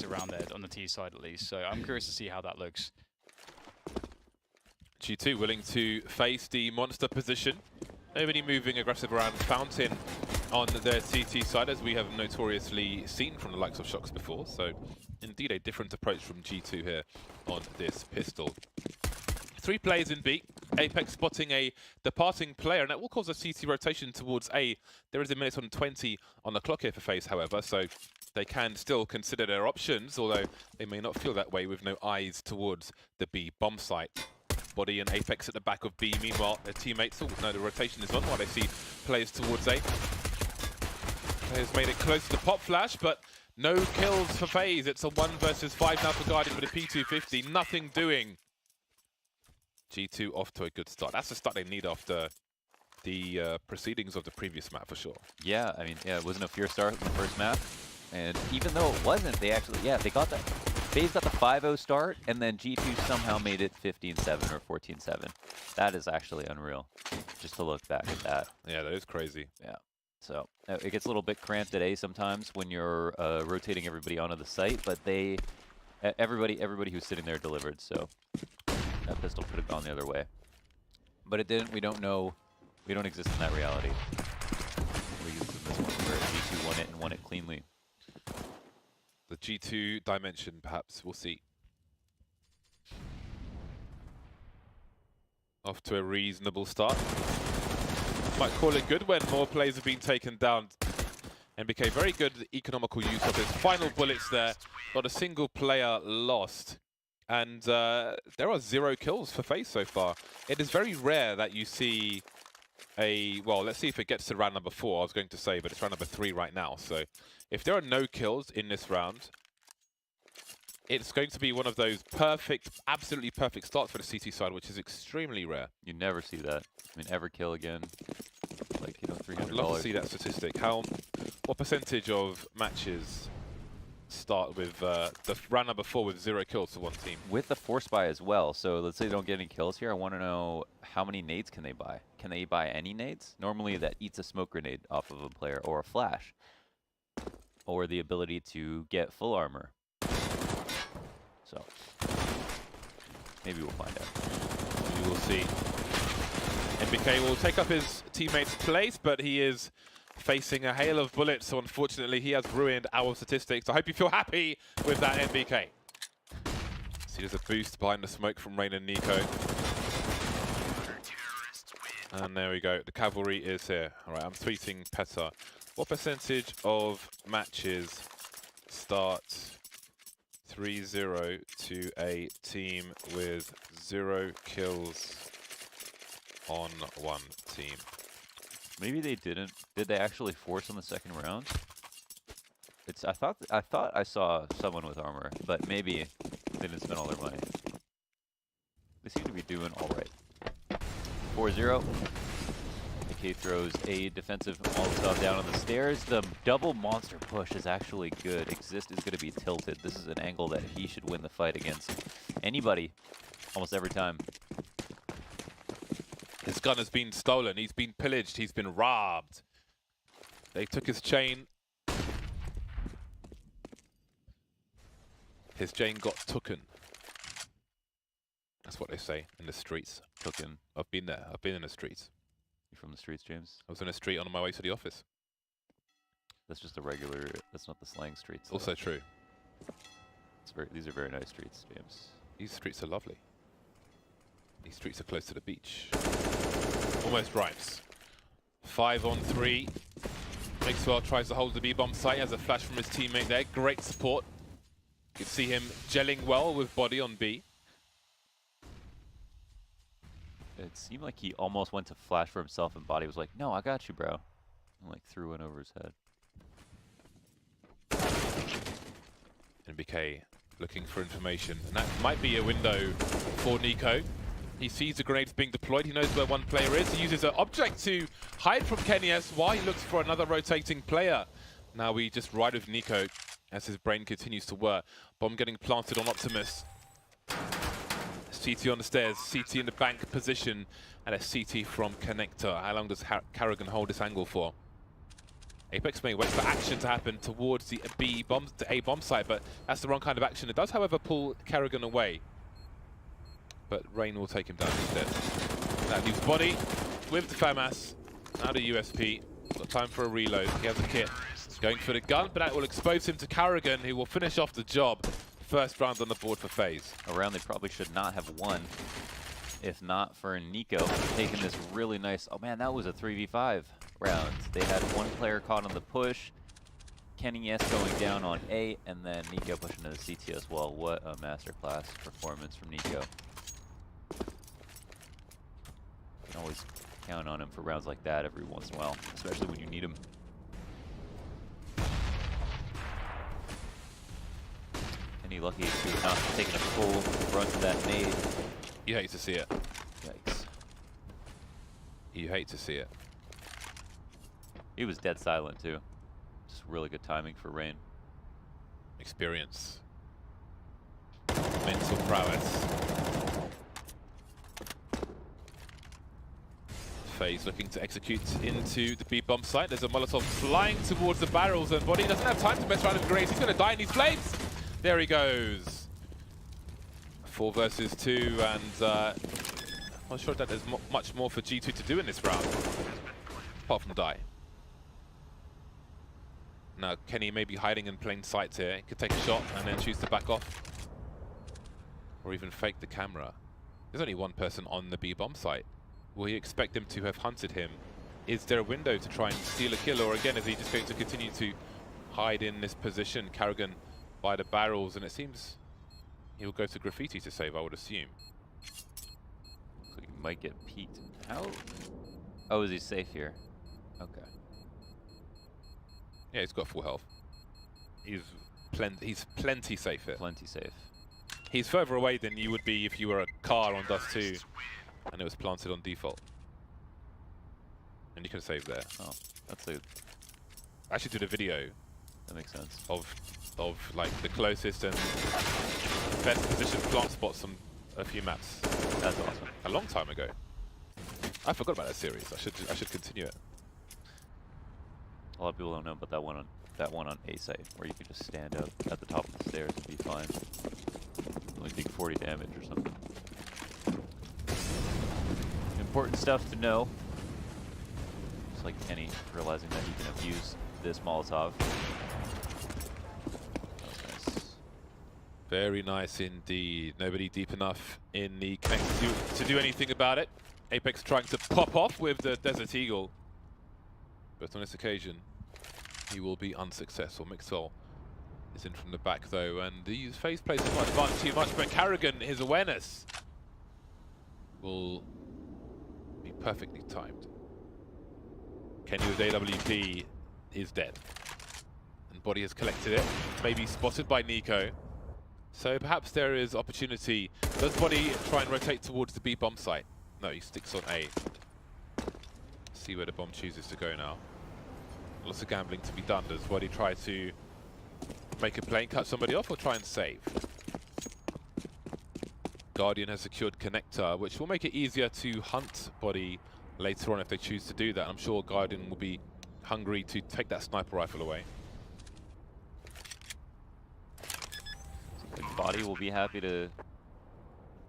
around there on the T side at least. So I'm curious to see how that looks. G2 willing to face the monster position. Nobody moving aggressive around Fountain on their CT side, as we have notoriously seen from the likes of Shox before. So indeed a different approach from G2 here on this pistol. 3 players in B. Apex spotting a departing player, and that will cause a CT rotation towards A. There is a minute on 20 on the clock here for FaZe, however, so they can still consider their options, although they may not feel that way with no eyes towards the B bomb site. Body and Apex at the back of B. Meanwhile, their teammates, oh no, the rotation is on while they see players towards A. Players made it close to the pop flash, but no kills for FaZe. It's a 1 versus 5 now for Guardian with a P250. Nothing doing. G2 off to a good start. That's the start they need after the proceedings of the previous map, for sure. Yeah, I mean, yeah, it wasn't a fear start in the first map. And even though it wasn't, they actually, yeah, they got that. FaZe got the 5-0 start, and then G2 somehow made it 15-7 or 14-7. That is actually unreal, just to look back at that. Yeah, that is crazy. Yeah. So it gets a little bit cramped at A sometimes when you're rotating everybody onto the site, but everybody who's sitting there delivered, so that pistol could have gone the other way. But it didn't. We don't know. We don't exist in that reality. We exist in this one where G2 won it and won it cleanly. The G2 dimension, perhaps. We'll see. Off to a reasonable start. Might call it good when more players have been taken down. NBK very good at the economical use of his final bullets there. Not a single player lost. And there are 0 kills for FaZe so far. It is very rare that you see a... Well, let's see if it gets to round number 4, I was going to say, but it's round number 3 right now. So if there are no kills in this round, it's going to be one of those perfect, absolutely perfect starts for the CT side, which is extremely rare. You never see that. I mean, ever kill again. Like, you know, $300. I'd love to see that statistic. What percentage of matches start with the round number 4 with 0 kills to one team? With the force buy as well. So let's say they don't get any kills here. I want to know how many nades can they buy? Can they buy any nades? Normally that eats a smoke grenade off of a player, or a flash, or the ability to get full armor. So maybe we'll find out. We will see. NBK will take up his teammate's place, but he is facing a hail of bullets, so unfortunately he has ruined our statistics. I hope you feel happy with that, NBK. See, there's a boost behind the smoke from Rain and Nico. And there we go, the cavalry is here. All right, I'm tweeting Peta. What percentage of matches start 3-0 to a team with 0 kills on one team? Maybe they didn't. Did they actually force on the second round? I thought I saw someone with armor, but maybe they didn't spend all their money. They seem to be doing all right. 4-0. AK throws a defensive Molotov down on the stairs. The double monster push is actually good. Exist is going to be tilted. This is an angle that he should win the fight against anybody almost every time. His gun has been stolen. He's been pillaged. He's been robbed. They took his chain. His chain got tooken. That's what they say in the streets. Tooken. I've been there. I've been in the streets. You from the streets, James? I was in the street on my way to the office. That's just a regular. That's not the slang streets. Also true. These are very nice streets, James. These streets are lovely. These streets are close to the beach. Almost rhymes. 5 on 3. Mixwell tries to hold the B-bomb site. Has a flash from his teammate there. Great support. You can see him gelling well with body on B. It seemed like he almost went to flash for himself, and body was like, "No, I got you, bro," and like threw one over his head. NBK looking for information, and that might be a window for Nico. He sees the grenades being deployed. He knows where one player is. He uses an object to hide from Kenny's while he looks for another rotating player. Now we just ride with Nico as his brain continues to work. Bomb getting planted on Optimus. CT on the stairs, CT in the bank position, and a CT from Connector. How long does Carrigan hold this angle for? Apex may wait for action to happen towards the A bomb site, but that's the wrong kind of action. It does, however, pull Carrigan away. But Rain will take him down instead. That leaves Body with the FAMAS. Now to USP. Got time for a reload. He has a kit. Going for the gun, but that will expose him to Carrigan, who will finish off the job. First round on the board for FaZe. A round they probably should not have won if not for Nico taking this really nice. Oh man, that was a 3v5 round. They had one player caught on the push, Kenny S going down on A, and then Nico pushing to the CT as well. What a masterclass performance from Nico. You can always count on him for rounds like that every once in a while, especially when you need him. Kenny lucky to not taking a full run to that nade. You hate to see it. Yikes. You hate to see it. He was dead silent too. Just really good timing for Rain. Experience. Mental prowess. FaZe looking to execute into the B bomb site. There's a Molotov flying towards the barrels, and Body doesn't have time to mess around with grenades. He's going to die in these flames. There he goes. 4 versus 2, and I'm not sure that there's much more for G2 to do in this round, apart from die. Now, Kenny may be hiding in plain sight here. He could take a shot and then choose to back off. Or even fake the camera. There's only one person on the B-bomb site. Will you expect him to have hunted him? Is there a window to try and steal a kill? Or again, is he just going to continue to hide in this position? Carrigan by the barrels, and it seems he'll go to Graffiti to save, I would assume. So he might get peeked. How? Oh, is he safe here? Okay. Yeah, he's got full health. He's plenty safe here. Plenty safe. He's further away than you would be if you were a car on Dust 2 and it was planted on default. And you can save there. Oh, that's a... I actually did a video. That makes sense. Of like the closest and best positioned plant spots on a few maps. That's awesome. A long time ago. I forgot about that series. I should continue it. A lot of people don't know about that one on A site, where you can just stand up at the top of the stairs and be fine. Only take 40 damage or something. Important stuff to know. Just like Kenny realizing that he can abuse this Molotov. That was nice. Very nice indeed. Nobody deep enough in the connect to do anything about it. Apex trying to pop off with the Desert Eagle. But on this occasion, he will be unsuccessful. Mixwell is in from the back though, and the FaZe plays a much advanced too much, but Carrigan, his awareness will be perfectly timed. Kenny with AWP is dead. And Body has collected it, maybe spotted by Nico. So perhaps there is opportunity. Does Body try and rotate towards the B bomb site? No, he sticks on A. See where the bomb chooses to go now. Lots of gambling to be done. Does Body try to make a play and cut somebody off, or try and save? Guardian has secured connector, which will make it easier to hunt Body later on if they choose to do that. I'm sure Guardian will be hungry to take that sniper rifle away. Body will be happy to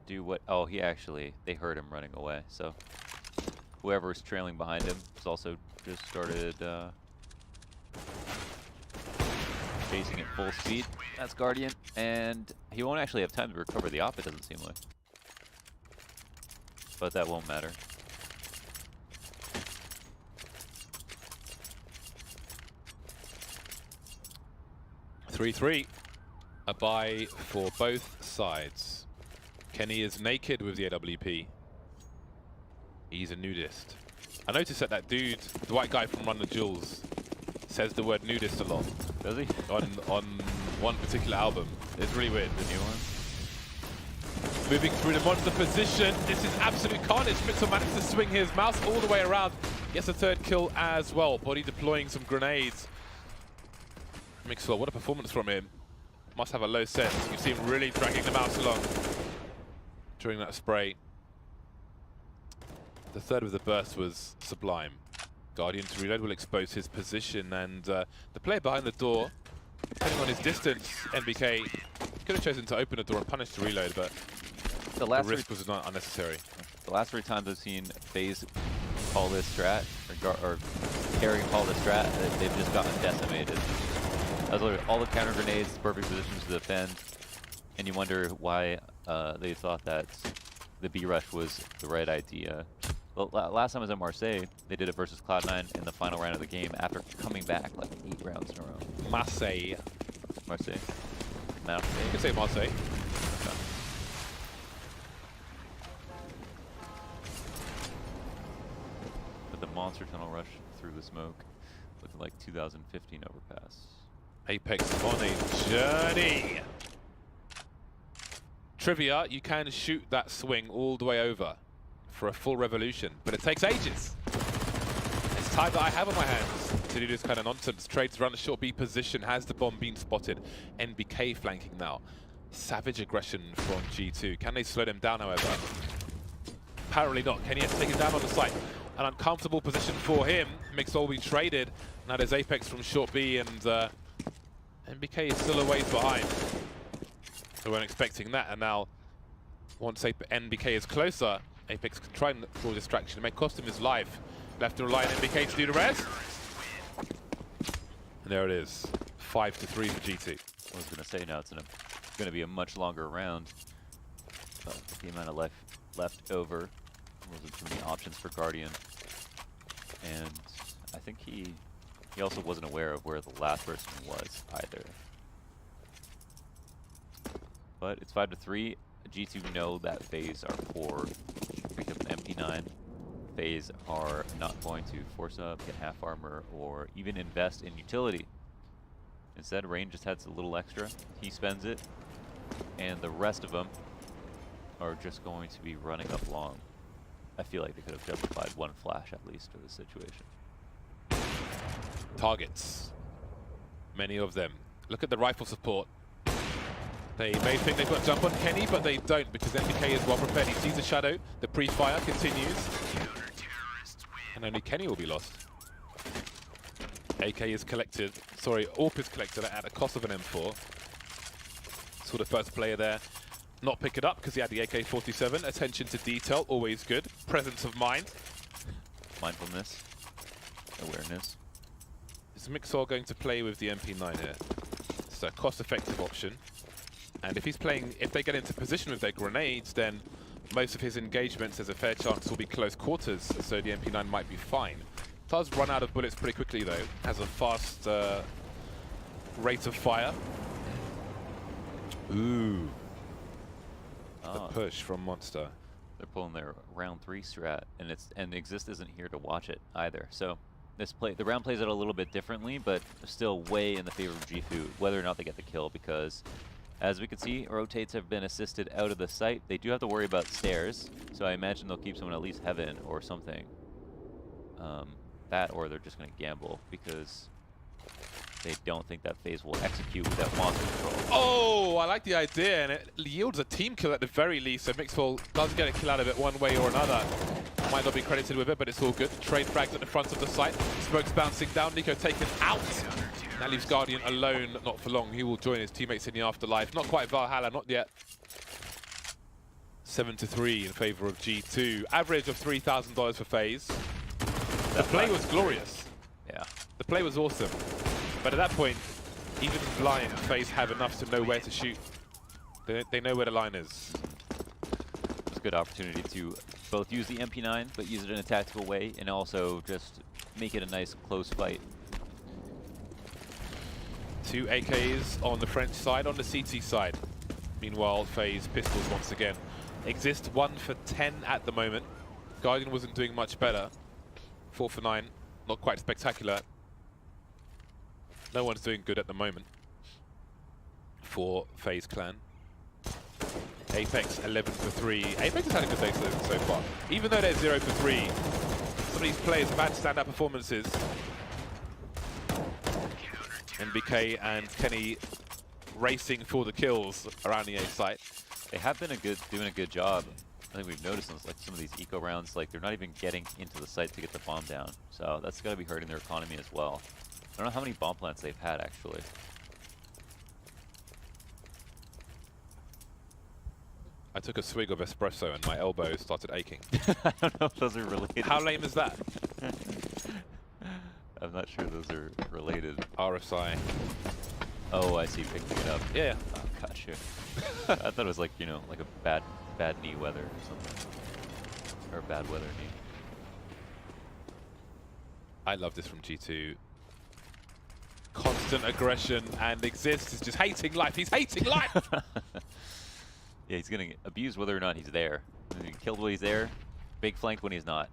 do what... Oh, they heard him running away, so... Whoever was trailing behind him has also just started chasing at full speed. That's Guardian, and he won't actually have time to recover the op, it doesn't seem like. But that won't matter. (3-3). A buy for both sides. Kenny is naked with the AWP. He's a nudist. I noticed that dude, the white guy from Run the Jewels, says the word nudist a lot. Does he? On one particular album. It's really weird. The new one? Moving through the monster position. This is absolute carnage. Mixel managed to swing his mouse all the way around. Gets a third kill as well. Body deploying some grenades. Mixel, what a performance from him. Must have a low sense. You see him really dragging the mouse along during that spray. The third of the burst was sublime. Guardian to reload will expose his position, and the player behind the door, depending on his distance, NBK could have chosen to open the door and punish the reload, but The the risk was not unnecessary. The last 3 times I've seen FaZe call this strat, or Carry call this strat, they've just gotten decimated. As all the counter grenades, perfect positions to defend, and you wonder why they thought that the B rush was the right idea. Well, last time I was at Marseille, they did it versus Cloud9 in the final round of the game after coming back like 8 rounds in a row. Marseille. Marseille. You can say Marseille. But the monster tunnel rush through the smoke, looking like 2015 Overpass. Apex on a journey. Trivia, you can shoot that swing all the way over for a full revolution, but it takes ages. It's time that I have on my hands to do this kind of nonsense. Trades around the short B position. Has the bomb been spotted? NBK flanking now. Savage aggression from G2. Can they slow them down, however? Apparently not. Kenny has taken down on the site. An uncomfortable position for him. Mixol will be traded. Now there's Apex from short B, and NBK is still a ways behind. So we weren't expecting that, and now once NBK is closer, Apex can try and draw distraction. It may cost him his life. Left to rely on NBK to do the rest. And there it is. 5-3 for G2. I was going to say now it's going to be a much longer round. But the amount of life left over wasn't too many options for Guardian. And I think he also wasn't aware of where the last person was either. But it's 5-3. G2 know that FaZe are poor. Pick up an MP9. FaZe are not going to force up, get half armor, or even invest in utility. Instead, Rain just has a little extra. He spends it, and the rest of them are just going to be running up long. I feel like they could have justified one flash at least for this situation. Targets. Many of them. Look at the rifle support. They may think they've got jump on Kenny, but they don't, because NBK is well prepared. He sees the shadow. The pre-fire continues. And only Kenny will be lost. AK is collected. Sorry, AWP is collected at a cost of an M4. Saw the first player there not pick it up because he had the AK-47. Attention to detail, always good. Presence of mind. Mindfulness. Awareness. Is Mixol going to play with the MP9 here? It's a cost-effective option. And if they get into position with their grenades, then most of his engagements, there's a fair chance will be close quarters, so the MP9 might be fine. Does run out of bullets pretty quickly though, has a fast rate of fire. Ooh. The push from Monster. They're pulling their round 3 strat, and Exist isn't here to watch it either. So the round plays out a little bit differently, but still way in the favor of G2, whether or not they get the kill, because as we can see, rotates have been assisted out of the site. They do have to worry about stairs, so I imagine they'll keep someone at least heaven or something. That, or they're just going to gamble, because they don't think that FaZe will execute without monster control. Oh, I like the idea, and it yields a team kill at the very least, so Mixol does get a kill out of it one way or another. Might not be credited with it, but it's all good. Trade frags at the front of the site. Smoke's bouncing down, Nico taken out. That leaves Guardian alone, not for long. He will join his teammates in the afterlife. Not quite Valhalla, not yet. 7-3 in favor of G2. Average of $3,000 for FaZe. The play was glorious. Yeah. The play was awesome. But at that point, even blind, FaZe have enough to know where to shoot. They know where the line is. It's a good opportunity to both use the MP9, but use it in a tactical way, and also just make it a nice close fight. 2 AKs on the French side, on the CT side. Meanwhile, FaZe pistols once again. Exist 1 for 10 at the moment. Guardian wasn't doing much better. 4 for 9, not quite spectacular. No one's doing good at the moment for FaZe Clan. Apex 11 for 3. Apex has had a good day so far. Even though they're 0 for 3, some of these players have had standout performances. NBK and Kenny racing for the kills around the A site. They have been doing a good job I think we've noticed in like some of these eco rounds, like they're not even getting into the site to get the bomb down. So that's got to be hurting their economy as well. I don't know how many bomb plants they've had actually. I took a swig of espresso and my elbow started aching. I don't know if those are related. How lame is that? I'm not sure those are related. RSI. Oh, I see. Picking it up. Yeah. Oh, gotcha. I thought it was like, you know, like a bad knee weather or something. Or bad weather knee. I love this from G2. Constant aggression, and Exist is just hating life. He's hating life! Yeah, he's getting abused whether or not he's there. He's killed when he's there, big flanked when he's not.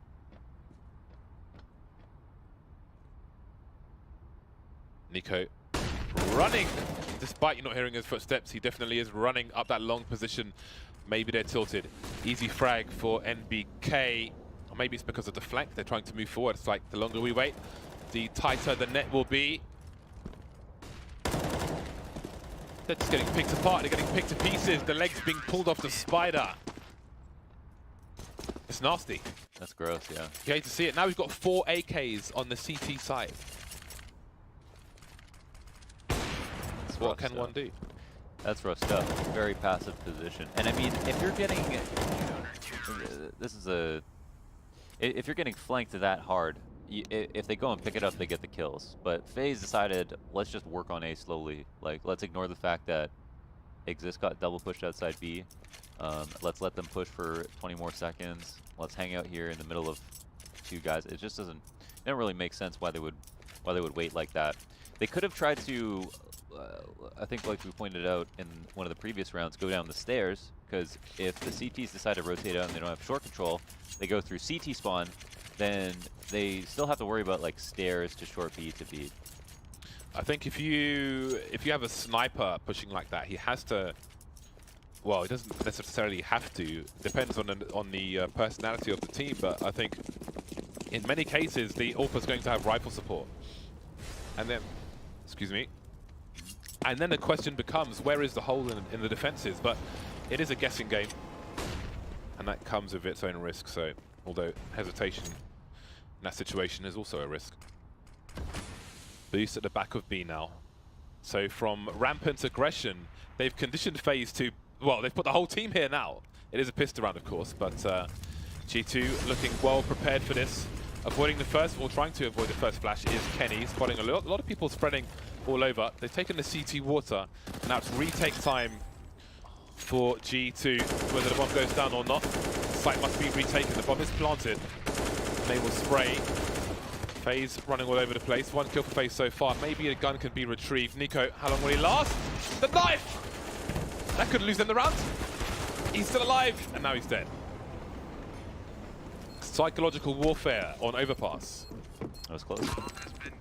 Nico running. Despite you not hearing his footsteps, he definitely is running up that long position. Maybe they're tilted. Easy frag for NBK. Or maybe it's because of the flank. They're trying to move forward. It's like the longer we wait, the tighter the net will be. They're just getting picked apart. They're getting picked to pieces. The legs being pulled off the spider. It's nasty. That's gross, yeah. You hate to see it. Now we've got 4 AKs on the CT side. What can one do? That's rough stuff. Very passive position. And I mean, if you're getting, if you're getting flanked that hard, if they go and pick it up, they get the kills. But FaZe decided, let's just work on A slowly. Like, let's ignore the fact that Exist got double pushed outside B. Let's let them push for 20 more seconds. Let's hang out here in the middle of 2 guys. It just doesn't really make sense why they would wait like that. They could have tried to, I think like we pointed out in one of the previous rounds, go down the stairs, because if the CTs decide to rotate out and they don't have short control, they go through CT spawn, then they still have to worry about like stairs to short B to beat. I think if you have a sniper pushing like that, he has to. Well, he doesn't necessarily have to. Depends on the personality of the team, but I think in many cases the AWP is going to have rifle support, and then, excuse me, and then the question becomes where is the hole in the defenses? But it is a guessing game, and that comes with its own risk. So, although hesitation in that situation is also a risk. Boost at the back of B now. So from rampant aggression, they've conditioned FaZe to, well, they've put the whole team here now. It is a pistol round, of course, but G2 looking well prepared for this. Avoiding the first, or trying to avoid the first flash is Kenny, spotting a lot of people spreading all over. They've taken the CT water, and now it's retake time for G2. Whether the bomb goes down or not, the site must be retaken. The bomb is planted, and they will spray. FaZe running all over the place. 1 kill for FaZe so far. Maybe a gun can be retrieved. Nico, how long will he last? The knife! That could lose them the round. He's still alive, and now he's dead. Psychological warfare on Overpass. That was close.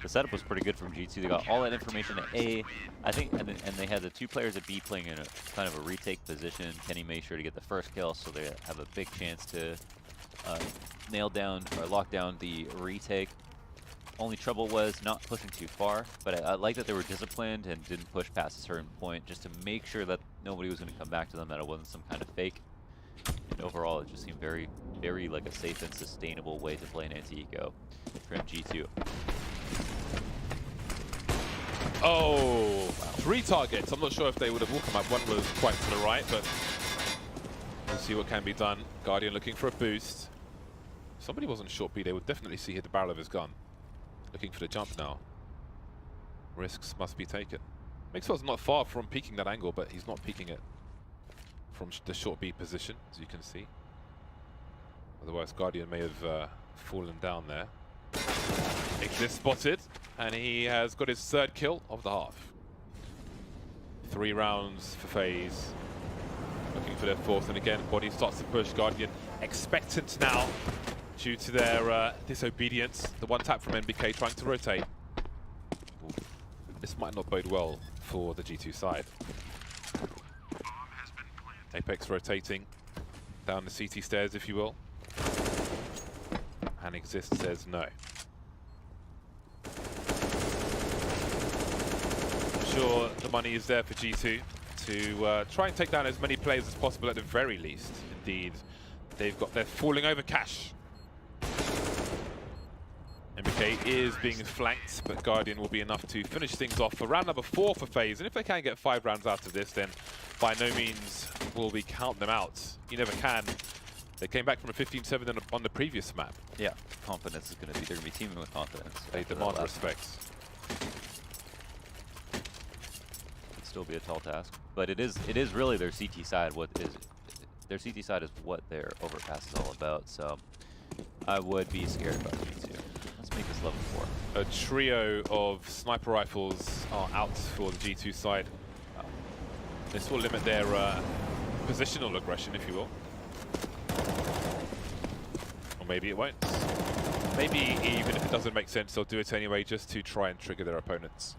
The setup was pretty good from G2. They got all that information at A, I think, and they had the 2 players at B playing in a kind of a retake position. Kenny made sure to get the first kill, so they have a big chance to nail down or lock down the retake. Only trouble was not pushing too far, but I like that they were disciplined and didn't push past a certain point just to make sure that nobody was going to come back to them, that it wasn't some kind of fake. And overall, it just seemed very, very like a safe and sustainable way to play an anti-eco from G2. Oh, wow. 3 targets. I'm not sure if they would have walked them up. One was quite to the right, but we'll see what can be done. Guardian looking for a boost. If somebody wasn't short B, they would definitely see hit the barrel of his gun. Looking for the jump now. Risks must be taken. Mixwell's not far from peeking that angle, but he's not peeking it from the short B position, as you can see. Otherwise, Guardian may have fallen down there. Exist spotted, and he has got his 3rd kill of the half. 3 rounds for FaZe. Looking for their 4th, and again, body starts to push. Guardian expectant now due to their disobedience. The 1 tap from NBK trying to rotate. Ooh. This might not bode well for the G2 side. Apex rotating down the CT stairs, if you will. And Exist says no. I'm sure the money is there for G2 to try and take down as many players as possible at the very least. Indeed, They're falling over cash. MBK is being flanked, but Guardian will be enough to finish things off for round number 4 for FaZe. And if they can get 5 rounds out of this, then by no means will we count them out. You never can. They came back from a 15-7 on the previous map. Yeah, confidence is going to be, they're going to be teaming with confidence. They demand respect. It'd still be a tall task, but it is really their CT side. Their CT side is what their Overpass is all about. So I would be scared about G2. Let's make this level 4. A trio of sniper rifles are out for the G2 side. This will limit their positional aggression, if you will. Or maybe it won't. Maybe even if it doesn't make sense, they'll do it anyway just to try and trigger their opponents.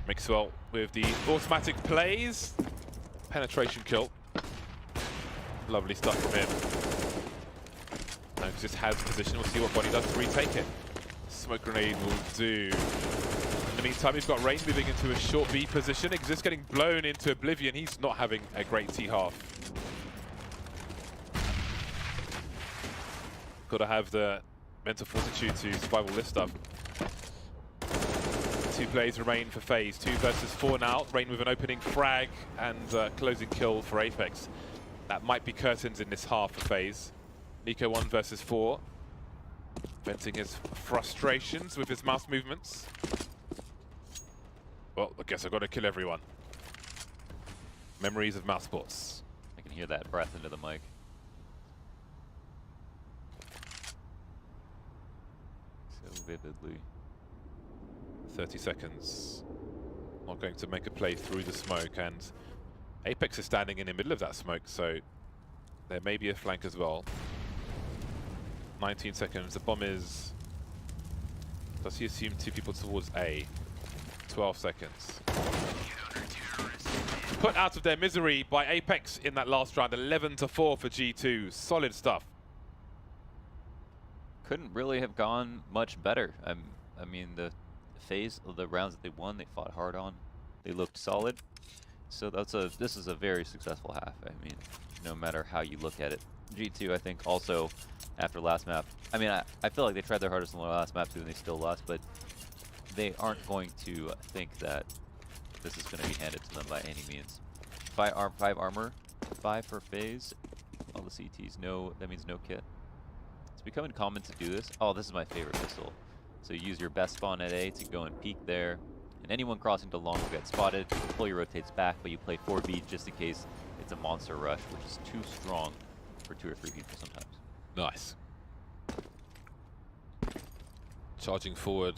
Mixwell with the automatic plays. Penetration kill. Lovely stuff from him. Now just has position. We'll see what Bonnie does to retake it. Smoke grenade will do. In the meantime, we've got Rain moving into a short B position. Exist getting blown into oblivion. He's not having a great T-half. Got to have the mental fortitude to survive all this stuff. 2 plays remain for FaZe. 2 versus 4 now. Rain with an opening frag and closing kill for Apex. That might be curtains in this half for FaZe. Nico 1 versus 4. Venting his frustrations with his mouse movements. Well, I guess I've got to kill everyone. Memories of mouse sports. I can hear that breath into the mic. So vividly. 30 seconds. Not going to make a play through the smoke, and Apex is standing in the middle of that smoke, so there may be a flank as well. 19 seconds. The bomb is... Does he assume 2 people towards A? 12 seconds. Put out of their misery by Apex in that last round. 11-4 for G2. Solid stuff. Couldn't really have gone much better. I mean, the FaZe of the rounds that they won, they fought hard on. They looked solid. So this is a very successful half. I mean, no matter how you look at it. G2, I think, also after last map. I mean, I feel like they tried their hardest on the last map too, and they still lost. But they aren't going to think that this is going to be handed to them by any means. 5 armor, 5 for FaZe. All the CTs, no, that means no kit. It's becoming common to do this. Oh, this is my favorite pistol. So you use your best spawn at A to go and peek there. And anyone crossing to long will get spotted. Fully rotates back, but you play 4B just in case it's a monster rush, which is too strong for 2 or 3 people sometimes. Nice. Charging forward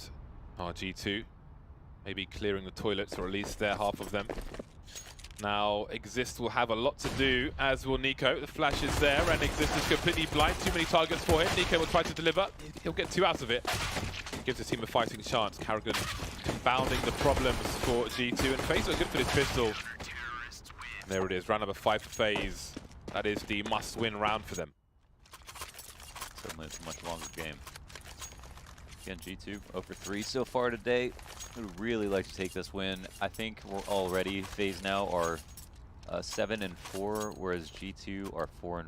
are G2. Maybe clearing the toilets, or at least their half of them. Now, Exist will have a lot to do, as will Nico. The flash is there, and Exist is completely blind. Too many targets for him. Nico will try to deliver. He'll get 2 out of it. Gives the team a fighting chance. Carrigan confounding the problems for G2. And FaZe are good for this pistol. And there it is, round number 5 for FaZe. That is the must-win round for them. Suddenly it's a much longer game. Again, G2 0-for-3 so far today. Would really like to take this win. I think we're already, FaZe now are 7-4, whereas G2 are 4-5.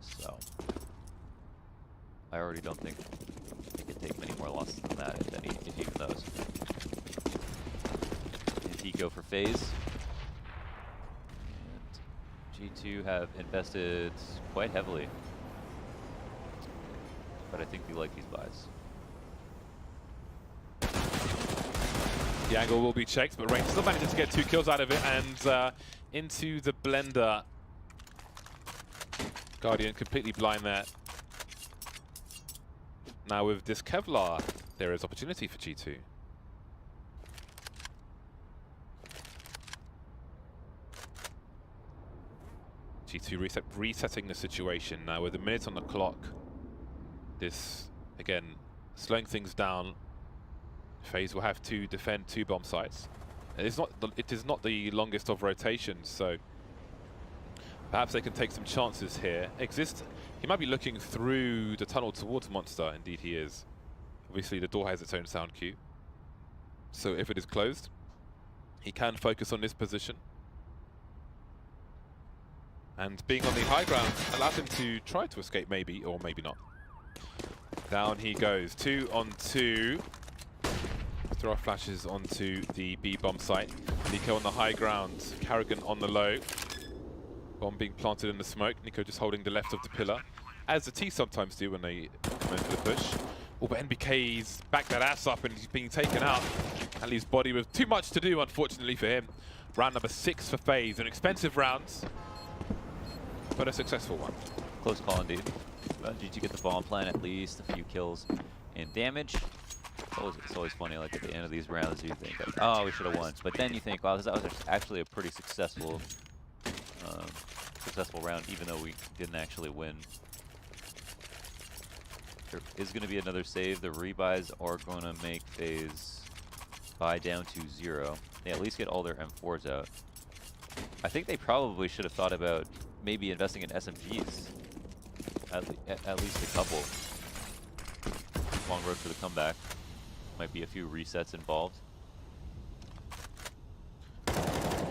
So I already don't think they can take many more losses than that, if even those. And Pico for FaZe. And G2 have invested quite heavily. But I think we like these buys. The angle will be checked, but Rain still manages to get 2 kills out of it, and into the blender. Guardian completely blind there. Now with this Kevlar, there is opportunity for G2. G2 resetting the situation now with a minute on the clock. This, again, slowing things down. FaZe will have to defend 2 bomb sites. It is not the longest of rotations, so perhaps they can take some chances here. Exist, he might be looking through the tunnel towards Monster. Indeed he is. Obviously the door has its own sound cue. So if it is closed, he can focus on this position. And being on the high ground allows him to try to escape maybe, or maybe not. Down he goes, 2 on 2. Throw flashes onto the B bomb site. Nico on the high ground, Carrigan on the low. Bomb being planted in the smoke. Nico just holding the left of the pillar, as the T sometimes do when they come in for the push. Oh, but NBK's backed that ass up and he's being taken out. That leaves Body with too much to do, unfortunately for him. Round number 6 for FaZe. An expensive round, but a successful one. Close call indeed. G2 get the bomb plant, at least a few kills and damage. It's always funny, like at the end of these rounds, you think, like, oh, we should have won. But then you think, wow, that was actually a pretty successful round, even though we didn't actually win. There is going to be another save. The rebuys are going to make FaZe buy down to 0. They at least get all their M4s out. I think they probably should have thought about maybe investing in SMGs. At least a couple. Long road for the comeback. Might be a few resets involved.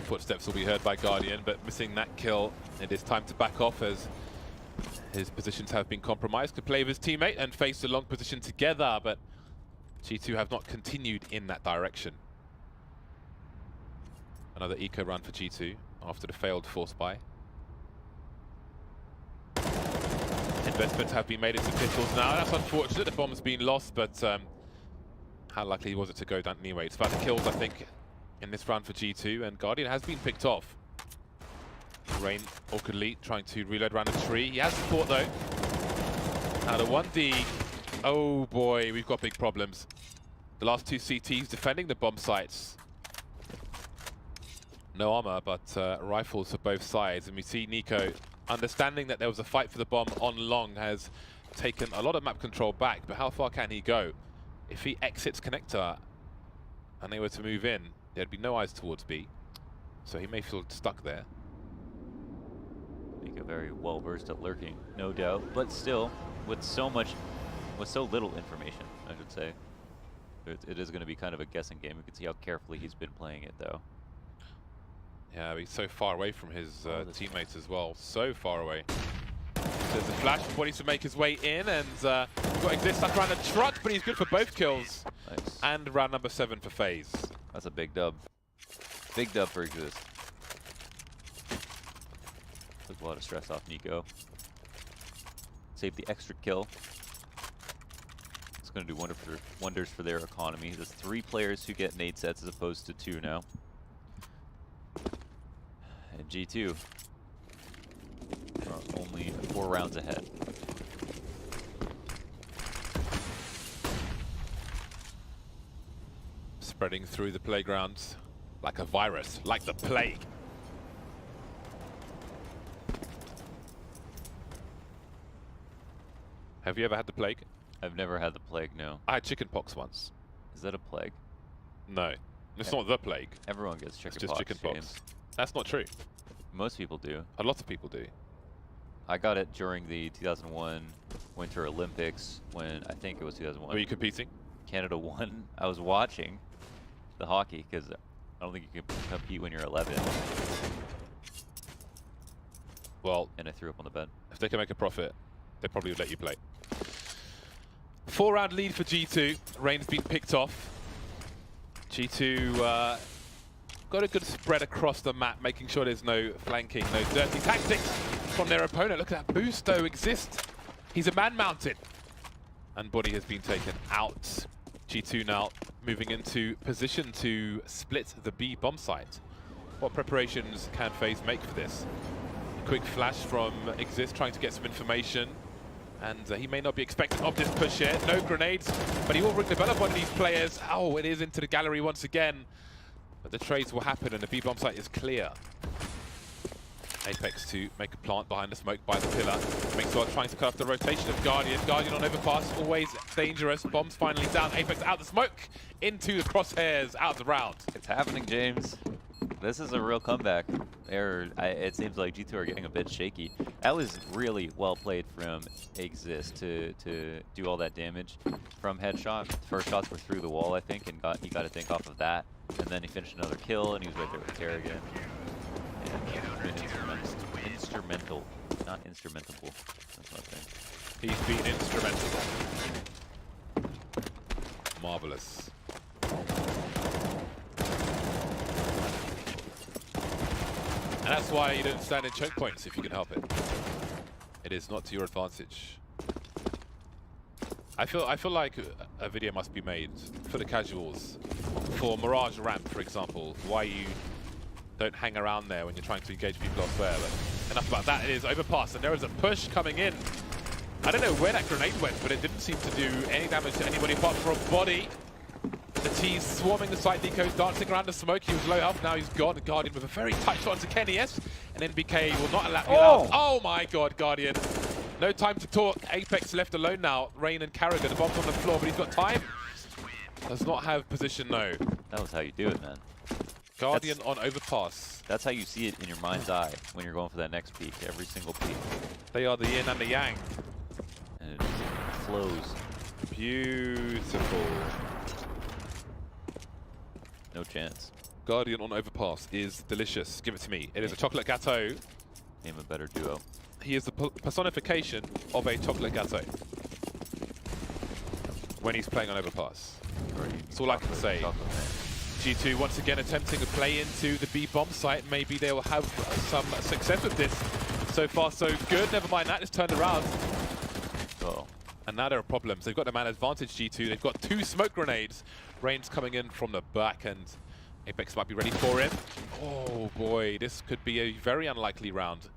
Footsteps will be heard by Guardian, but missing that kill, it is time to back off as his positions have been compromised. Could play with his teammate and face a long position together, but G2 have not continued in that direction. Another eco run for G2 after the failed force buy. Investments have been made into pistols now. That's unfortunate. The bomb's been lost, but how likely was it to go down anyway? It's about the kills, I think, in this round for G2, and Guardian has been picked off. Rain awkwardly trying to reload around a tree. He has support though. Now the 1D. Oh boy, we've got big problems. The last 2 CTs defending the bomb sites. No armor, but rifles for both sides. And we see Nico, understanding that there was a fight for the bomb on long, has taken a lot of map control back. But how far can he go? If he exits connector and they were to move in, there'd be no eyes towards B. So he may feel stuck there. Nico very well versed at lurking, no doubt. But still, with so little information, I should say, it is going to be kind of a guessing game. You can see how carefully he's been playing it, though. Yeah, he's so far away from his teammates as well. So far away. There's a flash for Body to make his way in, and got ECS stuck around the truck, but he's good for both kills. Nice. And round number 7 for FaZe. That's a big dub. Big dub for ECS. Took a lot of stress off Nico. Save the extra kill. It's going to do wonders for their economy. There's 3 players who get nade sets as opposed to 2 now. And G2 are only 4 rounds ahead. Spreading through the playground like a virus, like the plague. Have you ever had the plague? I've never had the plague, no. I had chickenpox once. Is that a plague? No, it's not the plague. Everyone gets chickenpox. It's just chickenpox. That's not true. Most people do. A lot of people do. I got it during the 2001 Winter Olympics when, I think it was 2001. Were you competing? Canada won. I was watching the hockey because I don't think you can compete when you're 11. Well, and I threw up on the bed. If they can make a profit, they probably would let you play. 4-round lead for G2. Rain's been picked off. G2 got a good spread across the map, making sure there's no flanking, no dirty tactics from their opponent. Look at that boost though exist. He's a man mounted. And Body has been taken out. G2 now moving into position to split the B bomb site. What preparations can FaZe make for this? A quick flash from ECS trying to get some information. And he may not be expecting of this push here. No grenades, but he will develop on these players. Oh, it is into the gallery once again. But the trades will happen and the B bomb site is clear. Apex to make a plant behind the smoke by the pillar. Makes sure trying to cut off the rotation of Guardian. Guardian on Overpass, always dangerous. Bombs finally down. Apex out the smoke, into the crosshairs, out of the round. It's happening, James. This is a real comeback. It seems like G2 are getting a bit shaky. That was really well played from ECS to do all that damage from headshot. First shots were through the wall, I think, and he got a think off of that. And then he finished another kill, and he was right there with Kerrigan. And instrumental, not instrumentable. That's my thing. He's been instrumental. Marvelous. And that's why you don't stand in choke points if you can help it. It is not to your advantage. I feel like a video must be made for the casuals, for Mirage Ramp, for example, why you don't hang around there when you're trying to engage people elsewhere. But enough about that. It is Overpass, and there is a push coming in. I don't know where that grenade went, but it didn't seem to do any damage to anybody apart from a body. The T's swarming the site, Nico's dancing around the smoke. He was low health, now he's gone. Guardian with a very tight shot onto Kenny S. And NBK will not allow out. Oh my god, Guardian. No time to talk. Apex left alone now. Rain and Carragher, the bomb's on the floor, but he's got time. Does not have position, no. That was how you do it, man. Guardian on Overpass. That's how you see it in your mind's eye when you're going for that next peak, every single peak. They are the yin and the yang. And it just flows. Beautiful. No chance. Guardian on Overpass is delicious. Give it to me. It is a chocolate gâteau. Name a better duo. He is the personification of a chocolate gâteau when he's playing on Overpass. That's all I can say. G2 once again attempting to play into the B bomb site. Maybe they will have some success with this. So far, so good. Never mind that. It's turned around. Uh-oh. And now there are problems. They've got the man advantage, G2. They've got 2 smoke grenades. Rain's coming in from the back, and Apex might be ready for him. Oh boy, this could be a very unlikely round.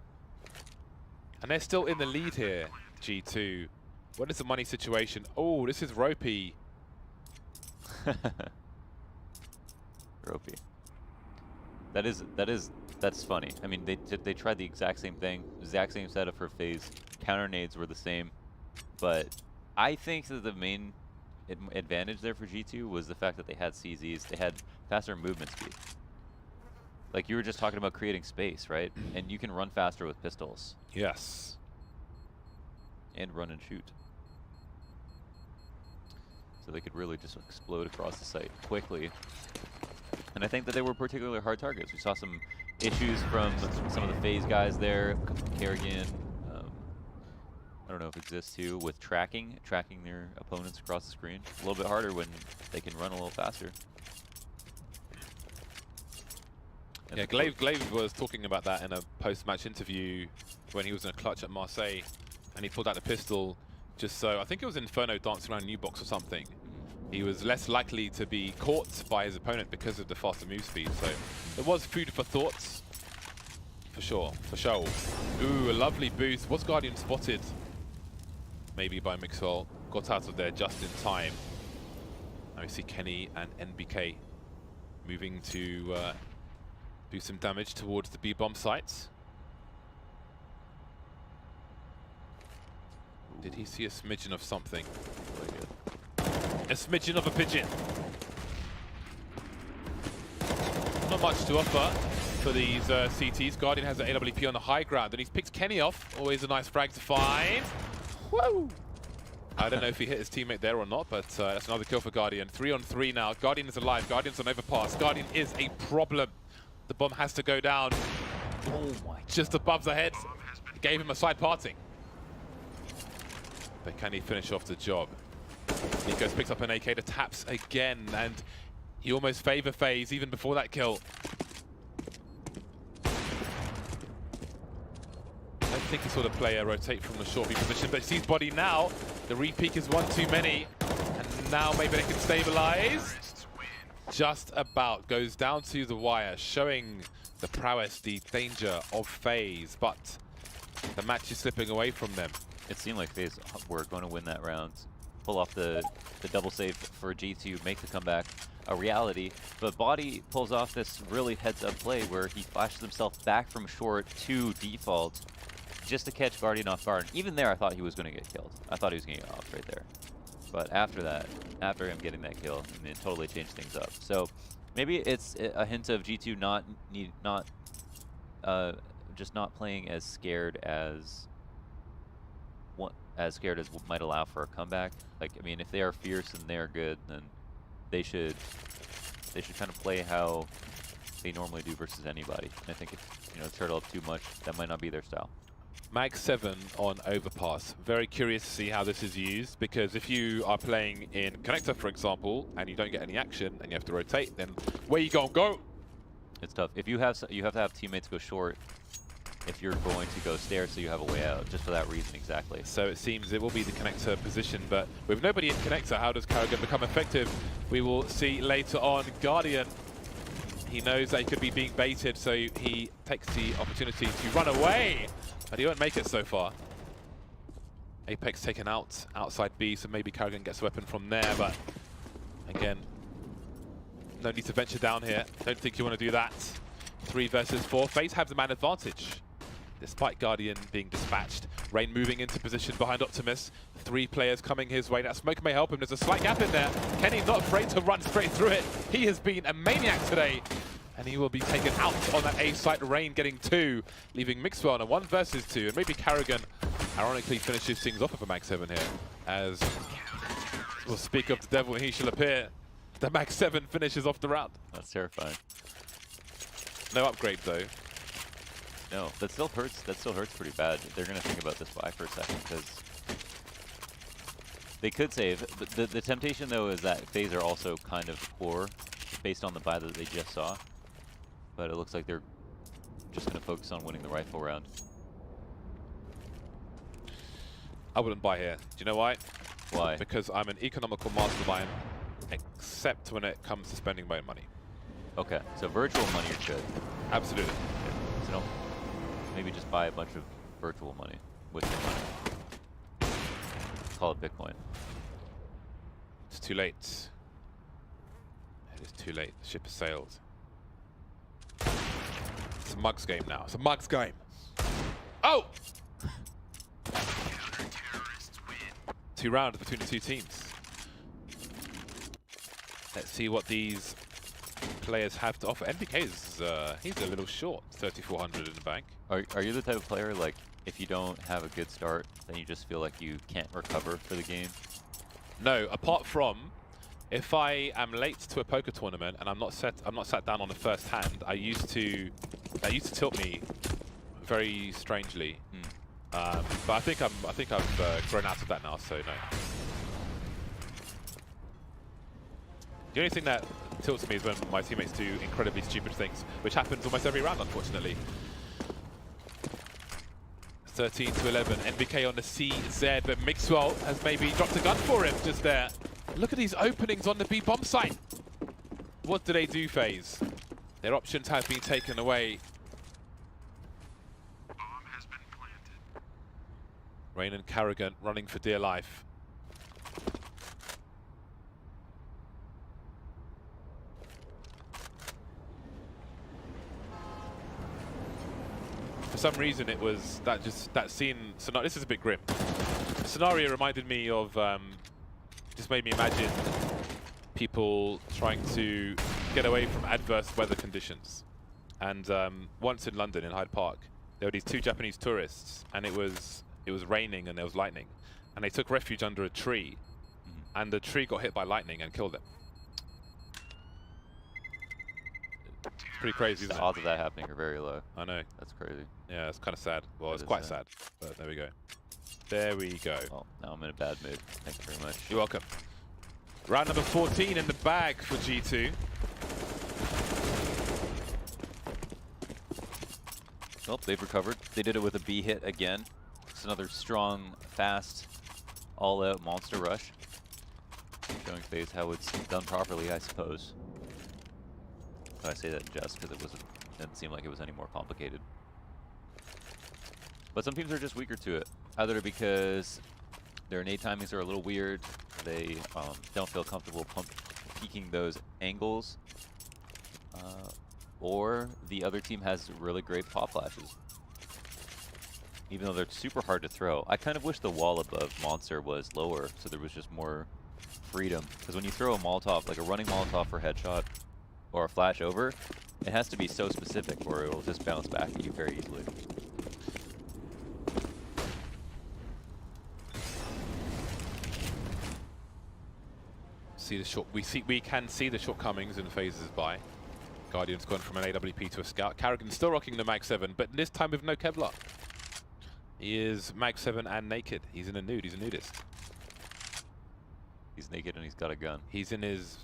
And they're still in the lead here, G2. What is the money situation? Oh, this is ropey. Ropey. That's funny. I mean, they tried the exact same thing, exact same setup for FaZe. Counter nades were the same, but I think that the main advantage there for G2 was the fact that they had CZs. They had faster movement speed. Like you were just talking about creating space, right? And you can run faster with pistols. Yes. And run and shoot. So they could really just explode across the site quickly. And I think that they were particularly hard targets. We saw some issues from some of the FaZe guys there. Kerrigan, I don't know if it exists too, with tracking their opponents across the screen. A little bit harder when they can run a little faster. Yeah, Glaive was talking about that in a post-match interview when he was in a clutch at Marseille, and he pulled out the pistol just so, I think it was Inferno dancing around New Box or something. He was less likely to be caught by his opponent because of the faster move speed, so it was food for thoughts. For sure, for sure. Ooh, a lovely boost. Was Guardian spotted? Maybe by Mixwell. Got out of there just in time. Now we see Kenny and NBK moving to do some damage towards the B-bomb sites. Did he see a smidgen of something? A smidgen of a pigeon. Not much to offer for these CTs. Guardian has an AWP on the high ground, and he's picked Kenny off. Always a nice frag to find. Woo! I don't know if he hit his teammate there or not, but that's another kill for Guardian. 3 on 3 now. Guardian is alive. Guardian's on Overpass. Guardian is a problem. The bomb has to go down. Oh my! Just above the head. Gave him a side parting. But can he finish off the job? Nikos picks up an AK to taps again, and he almost favor FaZe even before that kill. I don't think he saw the player rotate from the short B position, but sees body now. The re-peek is one too many, and now maybe they can stabilize. Just about goes down to the wire, showing the prowess, the danger of FaZe, but the match is slipping away from them. It seemed like FaZe were going to win that round, pull off the double save for G2, make the comeback a reality. But Body pulls off this really heads-up play where he flashes himself back from short to default just to catch Guardian off guard. Even there, I thought he was going to get killed. I thought he was going to get off right there. But after that, after him getting that kill, I mean, it totally changed things up. So maybe it's a hint of G2 just not playing as scared as might allow for a comeback. Like, I mean, if they are fierce and they are good, then they should kind of play how they normally do versus anybody. And I think if turtle up too much, that might not be their style. Mag 7 on Overpass. Very curious to see how this is used, because if you are playing in Connector, for example, and you don't get any action and you have to rotate, then where you gonna go? It's tough. If you have to have teammates go short if you're going to go stairs, so you have a way out, just for that reason exactly. So it seems it will be the Connector position, but with nobody in Connector, how does Karrigan become effective? We will see later on. Guardian, he knows that he could be being baited, so he takes the opportunity to run away. But he won't make it so far. Apex taken out outside B, so maybe Karrigan gets a weapon from there, but again, no need to venture down here. Don't think you want to do that. 3 versus 4. FaZe have the man advantage, despite Guardian being dispatched. Rain moving into position behind Optimus. 3 players coming his way. That smoke may help him. There's a slight gap in there. Kenny not afraid to run straight through it. He has been a maniac today. And he will be taken out on that A site. Rain getting 2, leaving Mixwell on a 1 versus 2. And maybe Karrigan ironically finishes things off with a Mag 7 here. As we'll speak of the devil, he shall appear. The Mag 7 finishes off the round. That's terrifying. No upgrade though. No, that still hurts. That still hurts pretty bad. They're gonna think about this buy for a second because they could save. The temptation though is that FaZe are also kind of poor based on the buy that they just saw. But it looks like they're just going to focus on winning the rifle round. I wouldn't buy here. Do you know why? Why? Because I'm an economical mastermind, except when it comes to spending my own money. Okay, so virtual money you should. Absolutely. So don't maybe just buy a bunch of virtual money with your money. Call it Bitcoin. It's too late. It is too late. The ship has sailed. It's a mugs game now. It's a mugs game. Oh! 2 rounds between the 2 teams. Let's see what these players have to offer. NBK is he's a little short. 3,400 in the bank. Are you the type of player like if you don't have a good start, then you just feel like you can't recover for the game? No, apart from if I am late to a poker tournament and I'm not sat down on the first hand, that used to tilt me very strangely. But I think I've grown out of that now, so no. The only thing that tilts me is when my teammates do incredibly stupid things, which happens almost every round, unfortunately. 13 to 11, NBK on the CZ, but Mixwell has maybe dropped a gun for him just there. Look at these openings on the B bomb site. What do they do, FaZe? Their options have been taken away. Bomb has been planted. Rain and Karrigan running for dear life. For some reason, it was that scene. So this is a bit grim. The scenario reminded me of. Just made me imagine people trying to get away from adverse weather conditions. And once in London, in Hyde Park, there were these 2 Japanese tourists, and it was raining and there was lightning, and they took refuge under a tree, and the tree got hit by lightning and killed them. Pretty crazy, isn't it? The odds of that happening are very low. I know. That's crazy. Yeah, it's kind of sad. Well, it's quite sad, but there we go. There we go. Well, now I'm in a bad mood. Thank you very much. You're welcome. Round number 14 in the bag for G2. Well, they've recovered. They did it with a B hit again. It's another strong, fast, all-out monster rush. Showing FaZe how it's done properly, I suppose. I say that just because it didn't seem like it was any more complicated. But some teams are just weaker to it. Either because their nade timings are a little weird, they don't feel comfortable peeking those angles, or the other team has really great pop flashes. Even though they're super hard to throw. I kind of wish the wall above Monster was lower, so there was just more freedom. Because when you throw a Molotov, like a running Molotov for headshot, or a flash over, it has to be so specific or it will just bounce back at you very easily. See the short. We can see the shortcomings in FaZe's buy. Guardian's gone from an AWP to a Scout. Carrigan's still rocking the Mag 7, but this time with no Kevlar. He is Mag 7 and naked. He's in a nude. He's a nudist. He's naked and he's got a gun. He's in his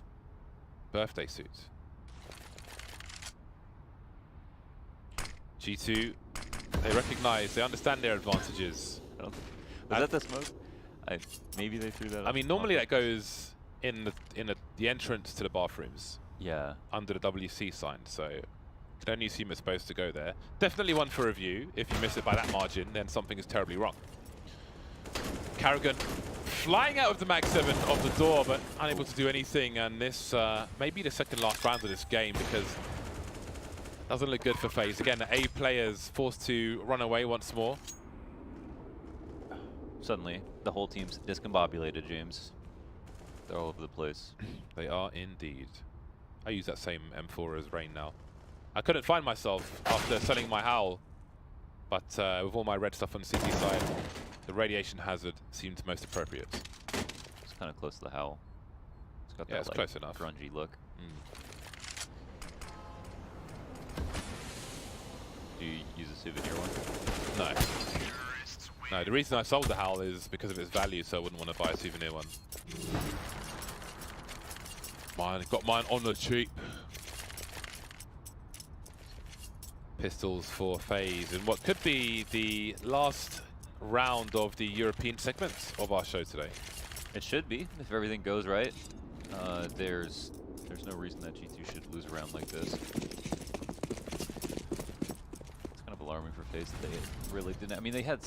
birthday suit. G2, they recognize, they understand their advantages. Was that the smoke? Maybe they threw that. I mean, normally that goes in the entrance to the bathrooms. Yeah. Under the WC sign, so you can only assume it's supposed to go there. Definitely one for review. If you miss it by that margin, then something is terribly wrong. Carrigan flying out of the Mag 7 of the door, but unable to do anything. And this may be the second last round of this game, because it doesn't look good for FaZe. Again, the A players forced to run away once more. Suddenly, the whole team's discombobulated, James. They're all over the place. They are indeed. I use that same M4 as Rain now. I couldn't find myself after selling my Howl, but with all my red stuff on the CT side, the radiation hazard seemed most appropriate. It's kind of close to the Howl. It's got that it's close enough. grungy look. Do you use a souvenir one? No. No, the reason I sold the Howl is because of its value, so I wouldn't want to buy a souvenir one. Got mine on the cheap. Pistols for FaZe in what could be the last round of the European segment of our show today. It should be, if everything goes right. There's no reason that G2 should lose a round like this. It's kind of alarming for FaZe that they really didn't. I mean, they had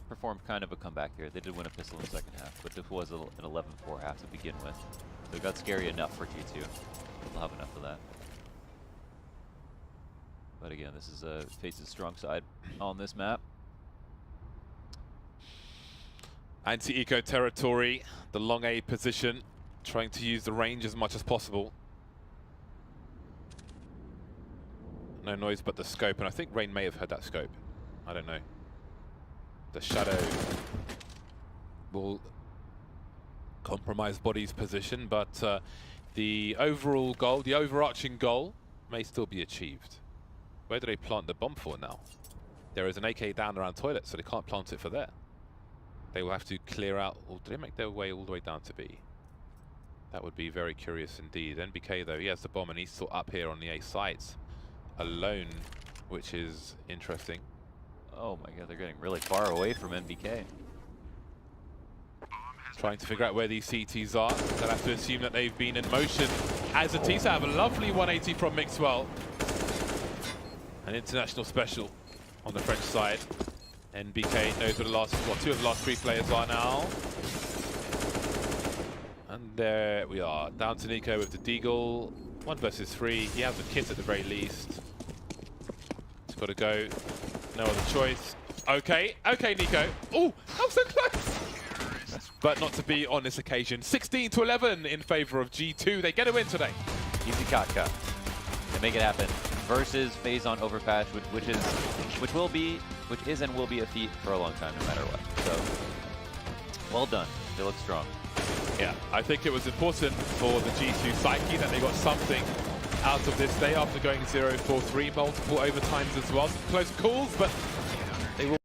performed kind of a comeback here. They did win a pistol in the second half, but this was an 11-4 half to begin with. So it got scary enough for G2. They'll have enough of that. But again, this is FaZe's strong side on this map. Anti-eco territory, the long A position, trying to use the range as much as possible. No noise but the scope, and I think Rain may have heard that scope. I don't know. The shadow will compromise Body's position, but the overall goal, the overarching goal, may still be achieved. Where do they plant the bomb for now? There is an AK down around toilet, so they can't plant it for there. They will have to clear out, or do they make their way all the way down to B? That would be very curious indeed. NBK though, he has the bomb and he's still up here on the A sites alone, which is interesting. Oh my god, they're getting really far away from NBK. Trying to figure out where these CTs are. They'll have to assume that they've been in motion as a T. So have a lovely 180 from Mixwell. An international special on the French side. NBK knows what two of the last three players are now. And there we are, down to Nico with the Deagle. 1 versus 3, he has the kit at the very least. He's got to go, no other choice. Okay, Nico. Oh, that was so close! But not to be on this occasion. 16-11 in favor of G2. They get a win today. Easy Katka. They make it happen. Versus FaZe on Overpass, which is and will be a feat for a long time, no matter what. So, well done. They look strong. Yeah, I think it was important for the G2 psyche that they got something out of this day after going 0-4-3, multiple overtimes as well. Some close calls, but they will